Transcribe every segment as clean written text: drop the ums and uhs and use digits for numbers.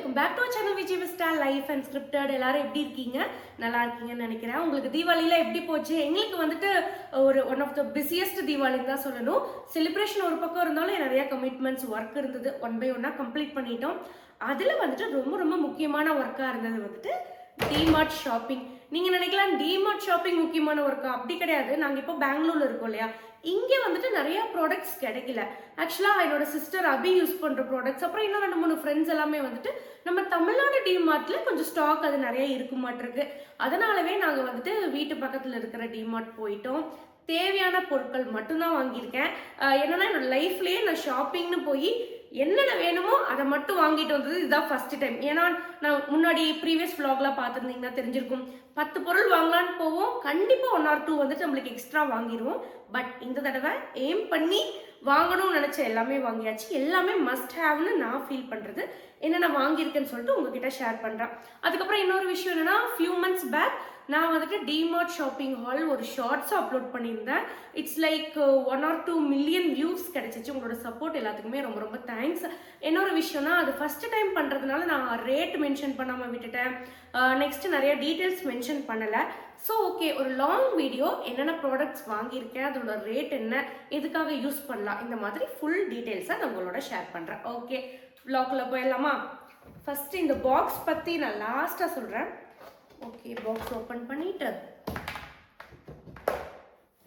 welcome back to our channel Vijay Vista Life and Scripted. எல்லாரும் எப்படி இருக்கீங்க? நல்லா இருக்கீங்கன்னு நினைக்கிறேன். உங்களுக்கு தீபாவளில எப்படி போச்சு? எங்களுக்கு வந்துட்டு one of the busiest தீபாவளின்னு தான் சொல்லணும். செலிப்ரேஷன் ஒரு பக்கம் இருந்தாலும் நிறைய கமிட்மெண்ட்ஸ் ஒர்க் இருந்தது. ஒன் பை ஒன்னா கம்ப்ளீட் பண்ணிட்டோம். அதுல வந்துட்டு ரொம்ப முக்கியமான ஒர்க்கா இருந்தது வந்துட்டு டிமார்ட் ஷாப்பிங். நீங்க நினைக்கலாம் டிமார்ட் ஷாப்பிங் முக்கியமான ஒர்க்கா? அப்படி கிடையாது. நாங்க இப்போ பெங்களூர்ல இருக்கோம் இல்லையா, இங்கே வந்துட்டு நிறைய ப்ராடக்ட்ஸ் கிடைக்கல. ஆக்சுவலாக என்னோட சிஸ்டர் அபி யூஸ் பண்ணுற ப்ராடக்ட்ஸ், அப்புறம் இன்னும் 2-3 ஃப்ரெண்ட்ஸ் எல்லாமே வந்துட்டு நம்ம தமிழ்நாடு டிமார்ட்ல கொஞ்சம் ஸ்டாக் அது நிறைய இருக்க மாட்டிருக்கு. அதனாலவே நாங்கள் வந்துட்டு வீட்டு பக்கத்தில் இருக்கிற டிமார்ட் போயிட்டோம். தேவையான பொருட்கள் மட்டும்தான் வாங்கியிருக்கேன். என்னன்னா என்னோட லைஃப்லேயே நான் ஷாப்பிங்னு போய் என்னென்ன வேணுமோ அதை மட்டும் வாங்கிட்டு வந்தது இதுதான் ஃபர்ஸ்ட் டைம். ஏன்னா நான் முன்னாடி ப்ரீவியஸ் vlogலாம் பார்த்துருந்தீங்கன்னா தெரிஞ்சிருக்கும். 10 பொருள் வாங்கலான்னு போவோம், கண்டிப்பாக 1 or 2 வந்துட்டு நம்மளுக்கு எக்ஸ்ட்ரா வாங்கிடுவோம். பட் இந்த தடவை எய்ம் பண்ணி வாங்கணும்னு நினச்ச எல்லாமே வாங்கியாச்சு. எல்லாமே மஸ்ட் ஹேவ்னு நான் ஃபீல் பண்ணுறது என்னென்ன வாங்கியிருக்கேன்னு சொல்லிட்டு உங்ககிட்ட ஷேர் பண்ணுறேன். அதுக்கப்புறம் இன்னொரு விஷயம் என்னன்னா, ஃபியூ மந்த்ஸ் பேக் நான் வந்துட்டு டிமார்ட் ஷாப்பிங் ஹால் ஒரு ஷார்ட்ஸ் அப்லோட் பண்ணியிருந்தேன். It's like 1 or 2 million views கிடைச்சிச்சு. உங்களோட சப்போர்ட் எல்லாத்துக்குமே ரொம்ப தேங்க்ஸ். இன்னொரு விஷயம்னா, அது ஃபர்ஸ்ட் டைம் பண்ணுறதுனால நான் ரேட் மென்ஷன் பண்ணாமல் விட்டுட்டேன். நெக்ஸ்ட் நிறைய டீட்டெயில்ஸ் மென்ஷன் பண்ணலை. ஸோ ஓகே, ஒரு லாங் வீடியோ என்னென்ன ப்ராடக்ட்ஸ் வாங்கியிருக்கேன், அதோட ரேட் என்ன, எதுக்காக யூஸ் பண்ணலாம், இந்த மாதிரி ஃபுல் டீட்டெயில்ஸை நான் உங்களோட ஷேர் பண்ணுறேன். ஓகே, vlogல போயிடலாமா? ஃபர்ஸ்ட் இந்த பாக்ஸ் பற்றி நான் லாஸ்ட்டாக சொல்கிறேன். ஓகே, பாக்ஸ் ஓப்பன் பண்ணிட்டு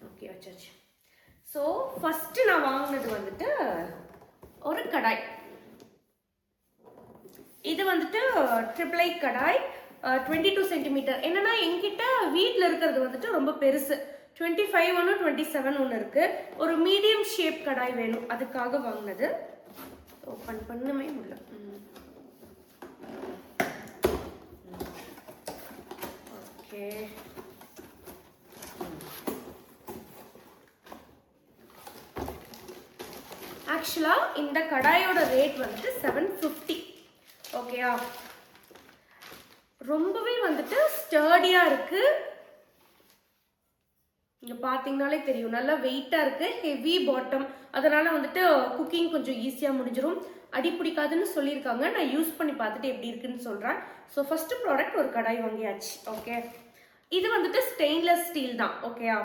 ஓகே வச்சாச்சு. ஸோ ஃபஸ்ட்டு நான் வாங்கினது வந்துட்டு ஒரு கடாய். இது வந்துட்டு ட்ரிபிள் கடாய், 22 சென்டிமீட்டர். என்னன்னா என்கிட்ட வீட்டில் இருக்கிறது வந்துட்டு ரொம்ப பெருசு, 25 ஒன்று 27 ஒன்று இருக்கு. ஒரு மீடியம் ஷேப் கடாய் வேணும், அதுக்காக வாங்கினது. ஓப்பன் பண்ணவே முடியல. ஓகே, ஆக்சுவலா இந்த கடாயோட ரேட் வந்துட்டு 750. ஓகேயா, ரொம்பவே வந்துட்டு ஸ்டர்டியா இருக்கு. இங்க பாத்தீங்கன்னாலே தெரியும், நல்லா வெயிட்டா இருக்கு. ஹெவி பாட்டம், அதனால வந்துட்டு குக்கிங் கொஞ்சம் ஈஸியா முடிஞ்சிடும். அடி பிடிக்காதுன்னு சொல்லியிருக்காங்க. நான் யூஸ் பண்ணி பார்த்துட்டு எப்படி இருக்குன்னு சொல்றேன். ஸோ ஃபர்ஸ்ட் ப்ராடக்ட் ஒரு கடாய் வாங்கியாச்சு. ஓகே, இது வந்துட்டு ஸ்டெயின்லெஸ் ஸ்டீல் தான். ஓகேயா,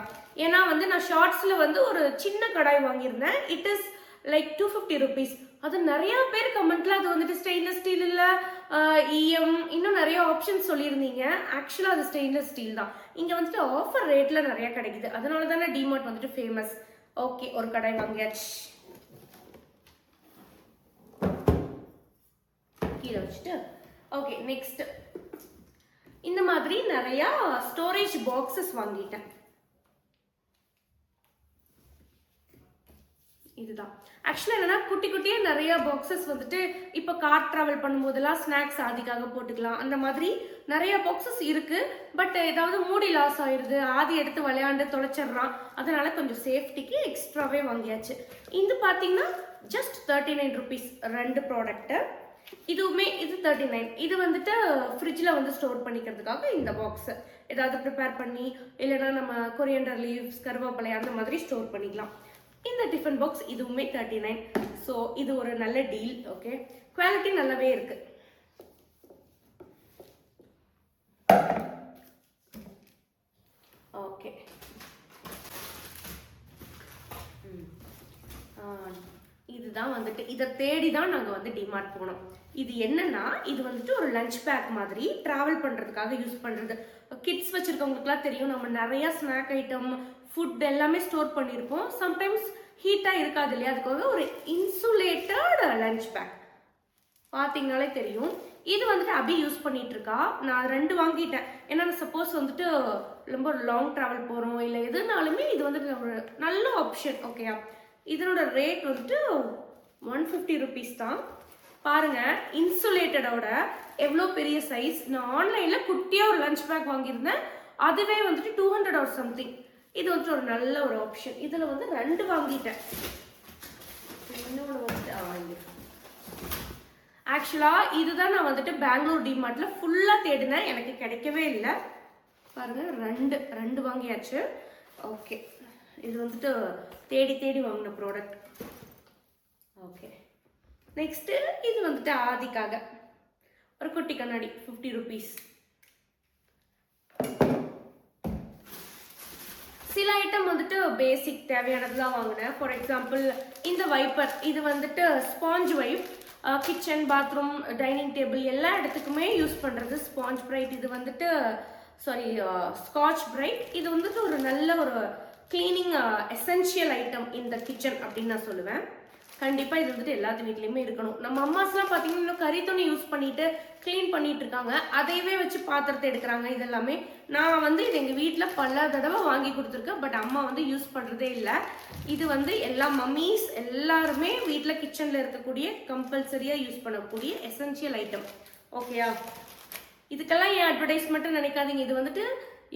ஏன்னா வந்து நான் ஷார்ட்ஸ்ல வந்து ஒரு சின்ன கடாய் வாங்கியிருந்தேன். It is like 250 rupees. அது நிறைய பேர் கமெண்ட்ல அது வந்துட்டு ஸ்டெயின்லெஸ் ஸ்டீல் இல்ல, இஎம் இன்னும் நிறைய ஆப்ஷன்ஸ் சொல்லியிருந்தீங்க. ஆக்சுவலா அது ஸ்டெயின்லெஸ் ஸ்டீல் தான். இங்க வந்துட்டு ஆஃபர் ரேட்ல நிறைய கிடைக்குது, அதனால தானே டிமார்ட் வந்துட்டு ஃபேமஸ். ஓகே, ஒரு கடாய் வாங்கியாச்சு. கீழே வச்சுட்டு ஓகே, நெக்ஸ்ட் இந்த மாதிரி நிறைய ஸ்டோரேஜ் பாக்ஸஸ் வாங்கிட்டேன். இதுதான் ஆக்சுவலா என்னன்னா, குட்டி குட்டியா நிறைய பாக்ஸஸ் வந்துட்டு இப்போ கார் டிராவல் பண்ணும்போதெல்லாம் ஸ்நாக்ஸ் ஆதிக்காக போட்டுக்கலாம். அந்த மாதிரி நிறைய பாக்ஸஸ் இருக்கு. பட் ஏதாவது மூடி லாஸ் ஆயிடுது, ஆதி எடுத்து விளையாண்டு தொலைச்சிடுறான். அதனால கொஞ்சம் சேஃப்டிக்கு எக்ஸ்ட்ராவே வாங்கியாச்சு. இது பார்த்தீங்கன்னா ஜஸ்ட் 39 rupees 2 ப்ராடக்ட். இதுவுமே இது 39. இது வந்துட்டு ஃப்ரிட்ஜில் வந்து ஸ்டோர் பண்ணிக்கிறதுக்காக இந்த பாக்ஸ். ஏதாவது ப்ரிப்பேர் பண்ணி இல்லைன்னா நம்ம கொரியண்டர் லீவ்ஸ், கருவேப்பிலை அந்த மாதிரி ஸ்டோர் பண்ணிக்கலாம். இந்த டிஃபன் பாக்ஸ் இதுவுமே 39. ஸோ இது ஒரு நல்ல டீல். ஓகே, குவாலிட்டி நல்லாவே இருக்கு. ஓகே, இதுதான் வந்துட்டு, இதை தேடி தான் நாங்கள் வந்து டிமார்ட் போனோம். இது என்னன்னா, இது வந்துட்டு ஒரு லஞ்ச் பேக் மாதிரி டிராவல் பண்ணுறதுக்காக யூஸ் பண்ணுறது. கிட்ஸ் வச்சுருக்கவங்களுக்குலாம் தெரியும், நம்ம நிறையா ஸ்நாக் ஐட்டம், ஃபுட் எல்லாமே ஸ்டோர் பண்ணியிருப்போம். சம்டைம்ஸ் ஹீட்டாக இருக்காது இல்லையா, அதுக்காக ஒரு இன்சுலேட்டட் லஞ்ச் பேக். பார்த்தீங்கனாலே தெரியும். இது வந்துட்டு அபி யூஸ் பண்ணிட்டு இருக்கா. நான் 2 வாங்கிட்டேன். ஏன்னா சப்போஸ் வந்துட்டு ரொம்ப லாங் ட்ராவல் போகிறோம் இல்லை எதுனாலுமே இது வந்துட்டு ஒரு நல்ல ஆப்ஷன். ஓகேயா, இதனோட ரேட் வந்துட்டு 150 rupees தான். பாருங்க, இன்சுலேட்டடோட எவ்வளோ பெரிய சைஸ். நான் ஆன்லைனில் குட்டியாக ஒரு லஞ்ச் பேக் வாங்கியிருந்தேன், அதுவே வந்துட்டு 200 or something. இது வந்துட்டு ஒரு நல்ல ஒரு ஆப்ஷன். இதில் வந்து 2 வாங்கிட்டேன். இன்னொன்று வந்துட்டு ஆக்சுவலாக இதுதான் நான் வந்துட்டு பெங்களூர் டிமார்ட்ல ஃபுல்லாக தேடினேன், எனக்கு கிடைக்கவே இல்லை. பாருங்க, 2 வாங்கியாச்சு. ஓகே, இது வந்துட்டு தேடி வாங்கின ப்ராடக்ட். ஓகே, நெக்ஸ்ட் இது வந்துட்டு ஆதிக்காக ஒரு குட்டி கண்ணாடி 50 ருபீஸ். சில ஐட்டம் வந்துட்டு பேசிக் தேவையானது தான் வாங்கினேன். ஃபார் எக்ஸாம்பிள் இந்த வைப்பர், இது வந்துட்டு sponge vibe, kitchen, bathroom, dining table எல்லா இடத்துக்குமே யூஸ் பண்ணுறது ஸ்பாஞ்ச் பிரைட். இது வந்துட்டு ஸ்காட்ச் பிரைட். இது வந்துட்டு ஒரு நல்ல ஒரு கிளீனிங் எசென்ஷியல் ஐட்டம் இந்த கிச்சன் அப்படின்னு நான் சொல்லுவேன். கண்டிப்பாக இது வந்துட்டு எல்லாத்து வீட்லேயுமே இருக்கணும். நம்ம அம்மாஸ்லாம் பார்த்தீங்கன்னா இன்னும் கறி துணி யூஸ் பண்ணிட்டு க்ளீன் பண்ணிட்டு இருக்காங்க, அதையவே வச்சு பாத்திரத்தை எடுக்கிறாங்க. இதெல்லாமே நான் வந்து இது எங்கள் வீட்டில் பல தடவை வாங்கி கொடுத்துருக்கேன், பட் அம்மா வந்து யூஸ் பண்ணுறதே இல்லை. இது வந்து எல்லா மம்மீஸ் எல்லாருமே வீட்டில் கிச்சனில் இருக்கக்கூடிய கம்பல்சரியாக யூஸ் பண்ணக்கூடிய எசென்ஷியல் ஐட்டம். ஓகேயா? இதுக்கெல்லாம் ஏன் அட்வர்டைஸ்மெண்ட்டு நினைக்காதீங்க. இது வந்துட்டு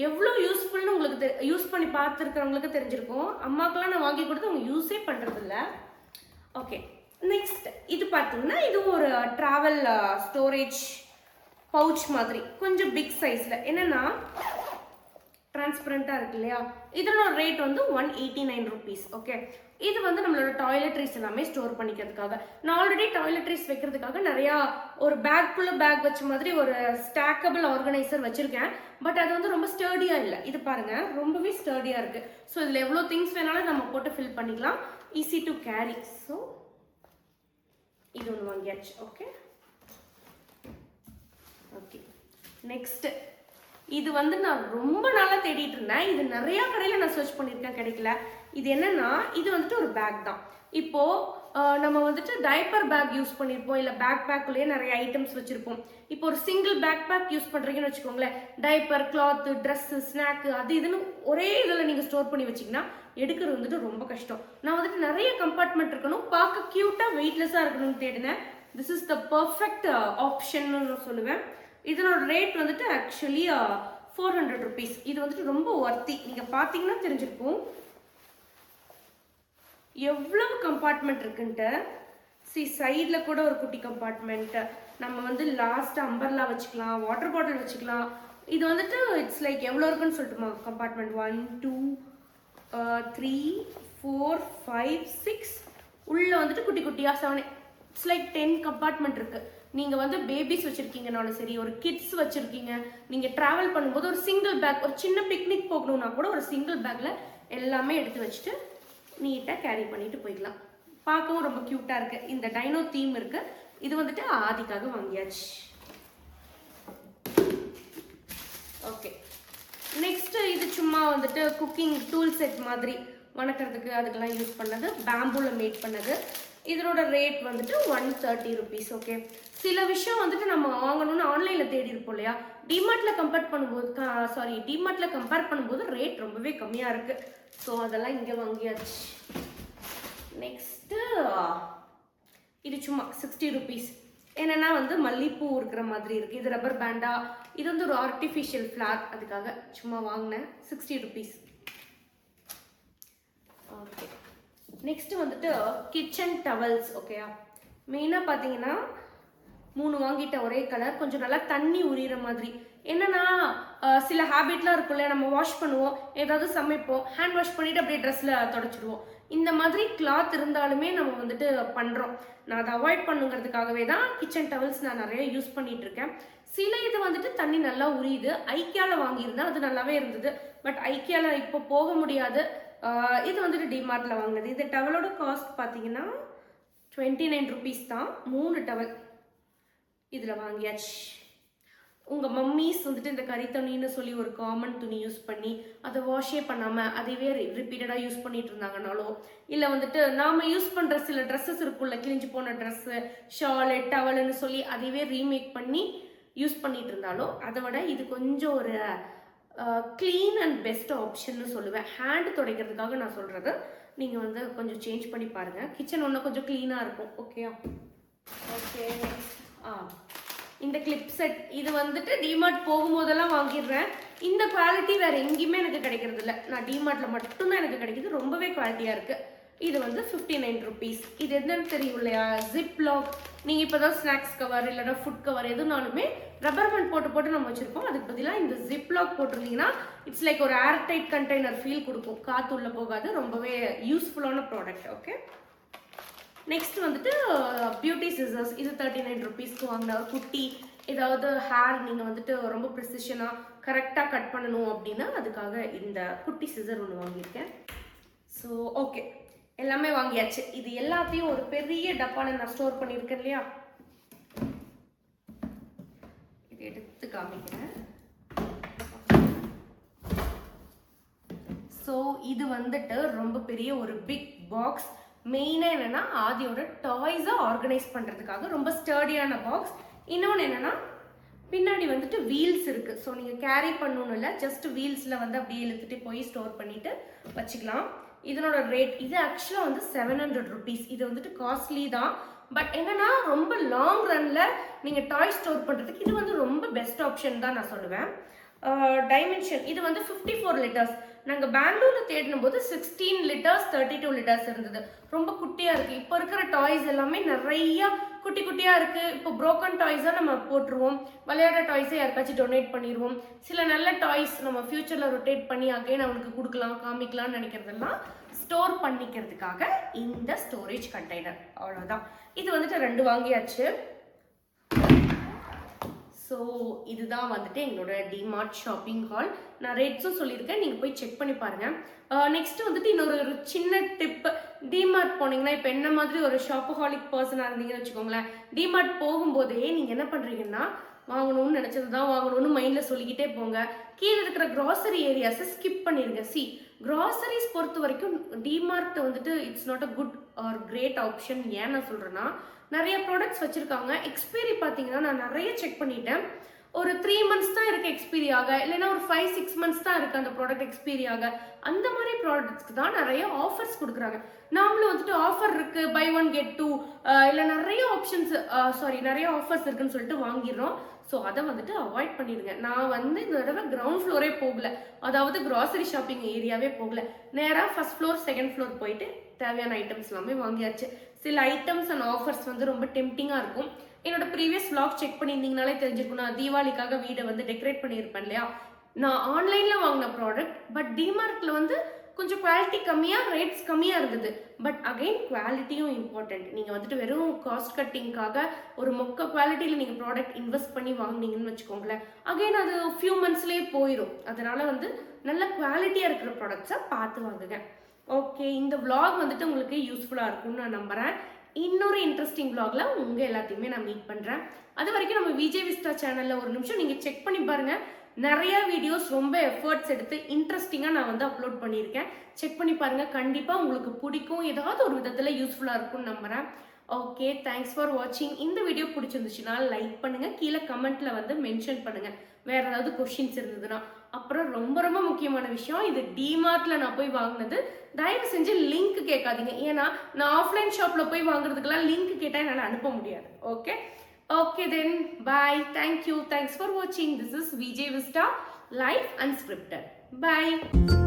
எவ்வளோ யூஸ்ஃபுல்னு உங்களுக்கு யூஸ் பண்ணி பார்த்துருக்கிறவங்களுக்கு தெரிஞ்சிருக்கும். அம்மாக்கெல்லாம் நான் வாங்கி கொடுத்து அவங்க யூஸே பண்ணுறதில்ல. ஓகே, நெக்ஸ்ட் இது பார்த்தீங்கன்னா இது ஒரு ட்ராவல் ஸ்டோரேஜ் பவுச் மாதிரி, கொஞ்சம் பிக் சைஸில். என்னென்னா டிரான்ஸ்பரண்ட்டாக இருக்கு இல்லையா? இதனோட ரேட் வந்து 189 ருபீஸ். ஓகே, இது வந்து நம்மளோட டாய்லெட்ரிஸ் எல்லாமே ஸ்டோர் பண்ணிக்கிறதுக்காக. நான் ஆல்ரெடி டாய்லெட்ரிஸ் வைக்கிறதுக்காக நிறையா ஒரு பேக்குள்ளே பேக் வச்ச மாதிரி ஒரு ஸ்டாக்கபிள் ஆர்கனைசர் வச்சுருக்கேன். பட் அது வந்து ரொம்ப ஸ்டர்டியாக இல்லை. இது பாருங்கள், ரொம்பவே ஸ்டர்டியாக இருக்குது. ஸோ இதில் எவ்வளோ திங்ஸ் வேணாலும் நம்ம போட்டு ஃபில் பண்ணிக்கலாம். Easy to carry. ஸோ இது ஒன்று வாங்கியாச்சு. ஓகே ஓகே, நெக்ஸ்ட்டு இது வந்து நான் ரொம்ப நாளாக தேடிட்டு இருந்தேன். இது நிறையா கடையில் நான் சர்ச் பண்ணியிருக்கேன், கிடைக்கல. இது என்னன்னா, இது வந்துட்டு ஒரு பேக் தான். இப்போது நம்ம வந்துட்டு டைப்பர் பேக் யூஸ் பண்ணியிருப்போம், இல்லை பேக் பேக்குள்ளேயே நிறைய ஐட்டம்ஸ் வச்சுருப்போம். இப்போ ஒரு சிங்கிள் பேக் பேக் யூஸ் பண்ணுறீங்கன்னு வச்சுக்கோங்களேன், டைப்பர், கிளாத்து, ட்ரெஸ்ஸு, ஸ்நாக்கு, அது இதுன்னு ஒரே இதில் நீங்கள் ஸ்டோர் பண்ணி வச்சிங்கன்னா எடுக்கிறது வந்துட்டு ரொம்ப கஷ்டம். நான் வந்துட்டு நிறைய கம்பார்ட்மெண்ட் இருக்கணும், பார்க்க க்யூட்டாக வெயிட்லெஸ்ஸாக இருக்கணும்னு தேடினேன். திஸ் இஸ் த பர்ஃபெக்ட் ஆப்ஷன்னு நான் சொல்லுவேன். இதனோட ரேட் வந்துட்டு ஆக்சுவலி 400 ருபீஸ். இது வந்துட்டு ரொம்ப ஒர்த்தி. நீங்கள் பார்த்தீங்கன்னா தெரிஞ்சிருக்கும் எவ்வளவு கம்பார்ட்மெண்ட் இருக்குன்ட்டு. சைடில் கூட ஒரு குட்டி கம்பார்ட்மெண்ட், நம்ம வந்து லாஸ்ட் அம்பர்லா வச்சுக்கலாம், வாட்டர் பாட்டில் வச்சுக்கலாம். இது வந்துட்டு இட்ஸ் லைக் எவ்வளோ இருக்குன்னு சொல்லட்டுமா? கம்பார்ட்மெண்ட் 1 2 3 4 5 6 உள்ளே வந்துட்டு குட்டி குட்டியாக 7 இட்ஸ் லைக் 10 கம்பார்ட்மெண்ட் இருக்குது. நீங்கள் வந்து பேபிஸ் வச்சுருக்கீங்கனாலும் சரி, ஒரு கிட்ஸ் வச்சுருக்கீங்க, நீங்கள் ட்ராவல் பண்ணும்போது ஒரு சிங்கிள் பேக், ஒரு சின்ன பிக்னிக் போகணுன்னா கூட ஒரு சிங்கிள் பேக்கில் எல்லாமே எடுத்து வச்சுட்டு நீட்டாக கேரி பண்ணிட்டு போய்க்கலாம். பார்க்கவும் ரொம்ப க்யூட்டாக இருக்குது. இந்த டைனோ தீம் இருக்குது. இது வந்துட்டு ஆதிக்காக வாங்கியாச்சு. ஓகே, நெக்ஸ்ட் இது சும்மா வந்துட்டு குக்கிங் டூல் செட் மாதிரி வணக்கிறதுக்கு அதுக்கெல்லாம் யூஸ் பண்ணது, பேம்பூவில் மேட் பண்ணது. இதனோட ரேட் வந்துட்டு 130 ருபீஸ். ஓகே, சில விஷயம் வந்துட்டு நம்ம வாங்கணும்னு ஆன்லைனில் தேடி இருப்போம் இல்லையா? டிமார்ட்டில் கம்பேர் பண்ணும்போது ரேட் ரொம்பவே கம்மியாக இருக்குது. ஸோ அதெல்லாம் இங்கே வாங்கியாச்சு. நெக்ஸ்ட்டு இது சும்மா 60 ருபீஸ். என்னென்னா வந்து மல்லிப்பூ இருக்கிற மாதிரி இருக்குது. இது ரப்பர் பேண்டா, இது வந்து ஒரு ஆர்டிஃபிஷியல் ஃப்ளார், அதுக்காக சும்மா வாங்கினேன். 60 ருபீஸ். ஓகே, நெக்ஸ்ட்டு வந்துட்டு கிச்சன் டவல்ஸ். ஓகேயா? மெயினாக பார்த்தீங்கன்னா 3 வாங்கிட்ட ஒரே கலர், கொஞ்சம் நல்லா தண்ணி உரிகிற மாதிரி. என்னன்னா சில ஹேபிட்லாம் இருக்குல்ல, நம்ம வாஷ் பண்ணுவோம், ஏதாவது சமைப்போம், ஹேண்ட் வாஷ் பண்ணிவிட்டு அப்படியே ட்ரெஸ்ஸில் தொடச்சிடுவோம். இந்த மாதிரி கிளாத் இருந்தாலுமே நம்ம வந்துட்டு பண்ணுறோம். நான் அதை அவாய்ட் பண்ணுங்கிறதுக்காகவே தான் கிச்சன் டவல்ஸ் நான் நிறைய யூஸ் பண்ணிகிட்டு இருக்கேன். சில இது வந்துட்டு தண்ணி நல்லா உரியுது. ஐக்கியாவில் வாங்கியிருந்தேன், அது நல்லாவே இருந்தது. பட் ஐக்கியாவில் இப்போ போக முடியாது. இது வந்துட்டு டிமார்ட்டில் வாங்கினது. இந்த டவலோட காஸ்ட் பார்த்தீங்கன்னா 29 ருபீஸ் தான். 3 டவல் இதில் வாங்கியாச்சு. உங்கள் மம்மீஸ் வந்துட்டு இந்த கறி துணின்னு சொல்லி ஒரு காமன் துணி யூஸ் பண்ணி அதை வாஷே பண்ணாமல் அதைவே ரிப்பீட்டடாக யூஸ் பண்ணிட்டு இருந்தாங்கனாலோ, இல்லை வந்துட்டு நாம் யூஸ் பண்ணுற சில ட்ரெஸ்ஸஸ் இருக்குல்ல, கிழிஞ்சு போன ட்ரெஸ்ஸு, ஷாலு, டவலுன்னு சொல்லி அதைவே ரீமேக் பண்ணி யூஸ் பண்ணிட்டு இருந்தாலோ, அதை விட இது கொஞ்சம் ஒரு க்ளீன் அண்ட் பெஸ்ட் ஆப்ஷன்னு சொல்லுவேன். ஹேண்டு துடைக்கிறதுக்காக நான் சொல்கிறது. நீங்கள் வந்து கொஞ்சம் சேஞ்ச் பண்ணி பாருங்கள். கிச்சன் ஒன்றும் கொஞ்சம் க்ளீனாக இருக்கும். ஓகேயா? ஓகே, இந்த கிளிப் செட் இது வந்துட்டு டிமார்ட் போகும்போதெல்லாம் வாங்கிடுறேன். இந்த குவாலிட்டி வேறு எங்கேயுமே எனக்கு கிடைக்கிறது இல்லை. நான் டிமார்ட்டில் மட்டும்தான் எனக்கு கிடைக்கிது. ரொம்பவே குவாலிட்டியாக இருக்குது. இது வந்து 59 ருபீஸ். இது என்னன்னு தெரியும் இல்லையா? Zip lock. நீங்கள் இப்போ தான் ஸ்நாக்ஸ் கவர் இல்லைனா ஃபுட் கவர் எதுனாலுமே ரப்பர் பேண்ட் போட்டு நம்ம வச்சுருப்போம். அதுக்கு பதிலாக இந்த ஜிப் லாக் போட்டிருந்தீங்கன்னா இட்ஸ் லைக் ஒரு ஏர் டைட் கண்டெய்னர் ஃபீல் கொடுக்கும். காற்று உள்ளே போகாது. ரொம்பவே யூஸ்ஃபுல்லான ப்ராடக்ட். ஓகே, நெக்ஸ்ட் வந்துட்டு பியூட்டி சிசர்ஸ். இது 39 ருபீஸ்க்கு வாங்கின ஒரு குட்டி. ஏதாவது ஹேர் நீங்கள் வந்துட்டு ரொம்ப ப்ரிசிஷனாக கரெக்டாக கட் பண்ணணும் அப்படின்னா அதுக்காக இந்த குட்டி சிசர் ஒன்று வாங்கியிருக்கேன். ஸோ ஓகே, எல்லாமே வாங்கியாச்சு. இது எல்லாத்தையும் ஒரு பெரிய டப்பாவில் நான் ஸ்டோர் பண்ணியிருக்கேன் இல்லையா, இது எடுத்து காமிக்கிறேன். ஸோ இது வந்துட்டு ரொம்ப பெரிய ஒரு பிக் பாக்ஸ். மெயினாக என்னென்னா ஆதியோட டாய்ஸை ஆர்கனைஸ் பண்ணுறதுக்காக ரொம்ப ஸ்டர்டியான பாக்ஸ். இன்னொன்று என்னென்னா பின்னாடி வந்துட்டு வீல்ஸ் இருக்குது. ஸோ நீங்கள் கேரி பண்ணணும் இல்லை, ஜஸ்ட் வீல்ஸில் வந்து அப்படியே இழுத்துட்டு போய் ஸ்டோர் பண்ணிவிட்டு வச்சுக்கலாம். இதனோட ரேட் இது ஆக்சுவலாக வந்து 700 ருபீஸ். இது வந்துட்டு காஸ்ட்லி தான். பட் என்னன்னா ரொம்ப லாங் ரன்ல நீங்கள் டாய் ஸ்டோர் பண்ணுறதுக்கு இது வந்து ரொம்ப பெஸ்ட் ஆப்ஷன் தான் நான் சொல்லுவேன். டைமென்ஷன் இது வந்து 54 லிட்டர்ஸ். நாங்கள் பெங்களூரில் தேடின போது 16 லிட்டர்ஸ் 32 லிட்டர்ஸ் இருந்தது. ரொம்ப குட்டியாக இருக்குது. இப்போ இருக்கிற டாய்ஸ் எல்லாமே நிறையா குட்டி குட்டியாக இருக்குது. இப்போ ப்ரோக்கன் டாய்ஸாக நம்ம போட்டுருவோம், விளையாடுற டாய்ஸை யாருக்காச்சும் டொனேட் பண்ணிடுவோம். சில நல்ல டாய்ஸ் நம்ம ஃபியூச்சரில் ரொட்டேட் பண்ணி அகைன் அவனுக்கு கொடுக்கலாம், காமிக்கலாம்னு நினைக்கிறதெல்லாம் ஸ்டோர் பண்ணிக்கிறதுக்காக இந்த ஸ்டோரேஜ் கண்டெய்னர். அவ்வளோதான். இது வந்துட்டு 2 வாங்கியாச்சு. ஸோ இதுதான் வந்துட்டு எங்களோட டிமார்ட் ஷாப்பிங் ஹால். நான் ரேட்ஸும் சொல்லியிருக்கேன், நீங்கள் போய் செக் பண்ணி பாருங்கள். நெக்ஸ்ட் வந்துட்டு இன்னொரு சின்ன டிப். டிமார்ட் போனீங்கன்னா, இப்போ என்ன மாதிரி ஒரு ஷாப்பஹாலிக் பர்சனாக இருந்தீங்கன்னு வச்சுக்கோங்களேன், டிமார்ட் போகும்போதே நீங்கள் என்ன பண்ணுறீங்கன்னா, வாங்கணும்னு நினச்சது தான் வாங்கணும்னு மைண்டில் சொல்லிக்கிட்டே போங்க. கீழே இருக்கிற க்ராசரி ஏரியாஸை ஸ்கிப் பண்ணிடுங்க. க்ராசரிஸ் பொறுத்த வரைக்கும் டிமார்ட் வந்துட்டு it's not a good or great option. ஏன் நான் சொல்கிறேன்னா, நிறைய ப்ராடக்ட்ஸ் வச்சுருக்காங்க. எக்ஸ்பைரி பார்த்தீங்கன்னா நான் நிறைய செக் பண்ணிட்டேன். ஒரு 3 months தான் இருக்குது எக்ஸ்பீரி ஆக, இல்லைன்னா ஒரு 5-6 months தான் இருக்குது அந்த ப்ராடக்ட் எக்ஸ்பீரி ஆக. அந்த மாதிரி ப்ராடக்ட்ஸ்க்கு தான் நிறைய ஆஃபர்ஸ் கொடுக்குறாங்க. நாமளும் வந்துட்டு ஆஃபர் இருக்குது, buy 1 get 2, இல்லை நிறைய ஆப்ஷன்ஸ் நிறைய ஆஃபர்ஸ் இருக்குன்னு சொல்லிட்டு வாங்கிடுறோம். ஸோ அதை வந்துட்டு அவாய்ட் பண்ணிடுங்க. நான் வந்து இந்த தடவை கிரவுண்ட் ஃப்ளோரே போகல, அதாவது கிராசரி ஷாப்பிங் ஏரியாவே போகல. நேராக ஃபர்ஸ்ட் ஃப்ளோர் செகண்ட் ஃப்ளோர் போயிட்டு தேவையான ஐட்டம்ஸ் எல்லாமே வாங்கியாச்சு. சில ஐட்டம்ஸ் அண்ட் ஆஃபர்ஸ் வந்து ரொம்ப டெம்டிங்காக இருக்கும். என்னோட ப்ரீவியஸ் vlog செக் பண்ணியிருந்தீங்கனாலே தெரிஞ்சிருக்கும். நான் தீபாவளிக்காக வீடை வந்து டெக்கரேட் பண்ணியிருப்பேன் இல்லையா. நான் ஆன்லைனில் வாங்கின ப்ராடக்ட், பட் டிமார்ட்டில் வந்து கொஞ்சம் குவாலிட்டி கம்மியாக, ரேட்ஸ் கம்மியாக இருந்தது. பட் அகைன் குவாலிட்டியும் இம்பார்ட்டன்ட். நீங்கள் வந்துட்டு வெறும் காஸ்ட் கட்டிங்காக ஒரு மொக்க குவாலிட்டியில் நீங்கள் ப்ராடக்ட் இன்வெஸ்ட் பண்ணி வாங்கினீங்கன்னு வச்சுக்கோங்களேன், அகைன் அது ஃபியூ மந்த்ஸ்லேயே போயிடும். அதனால் வந்து நல்ல குவாலிட்டியாக இருக்கிற ப்ராடக்ட்ஸை பார்த்து வாங்குங்க. ஓகே, இந்த vlog வந்துட்டு உங்களுக்கு யூஸ்ஃபுல்லாக இருக்கும்னு நான் நம்புகிறேன். இன்னொரு இன்ட்ரெஸ்டிங் vlogல உங்கள் எல்லாத்தையுமே நான் மீட் பண்ணுறேன். அது வரைக்கும் நம்ம விஜய் விஸ்டா சேனலில் ஒரு நிமிஷம் நீங்கள் செக் பண்ணி பாருங்கள். நிறைய வீடியோஸ் ரொம்ப எஃபர்ட்ஸ் எடுத்து இன்ட்ரெஸ்டிங்காக நான் வந்து அப்லோட் பண்ணியிருக்கேன். செக் பண்ணி பாருங்கள், கண்டிப்பாக உங்களுக்கு பிடிக்கும், ஏதாவது ஒரு விதத்தில் யூஸ்ஃபுல்லாக இருக்கும்னு நம்புகிறேன். ஓகே, தேங்க்ஸ் ஃபார் வாட்சிங். இந்த வீடியோ பிடிச்சிருந்துச்சுன்னா லைக் பண்ணுங்கள், கீழே கமெண்ட்டில் வந்து மென்ஷன் பண்ணுங்கள் வேறு ஏதாவது கொஷின்ஸ் இருந்ததுன்னா. அப்புறம் ரொம்ப ரொம்ப முக்கியமான விஷயம், இது டிமார்ட்டில் நான் போய் வாங்கினது. தயவு செஞ்சு லிங்க் கேட்காதீங்க. ஏன்னா நான் ஆஃப்லைன் ஷாப்பில் போய் வாங்குறதுக்கெல்லாம் லிங்க் கேட்டால் என்னால் அனுப்ப முடியாது. Okay then, bye. Thank you. Thanks for watching. This is Vijay Vista, Life Unscripted. Bye.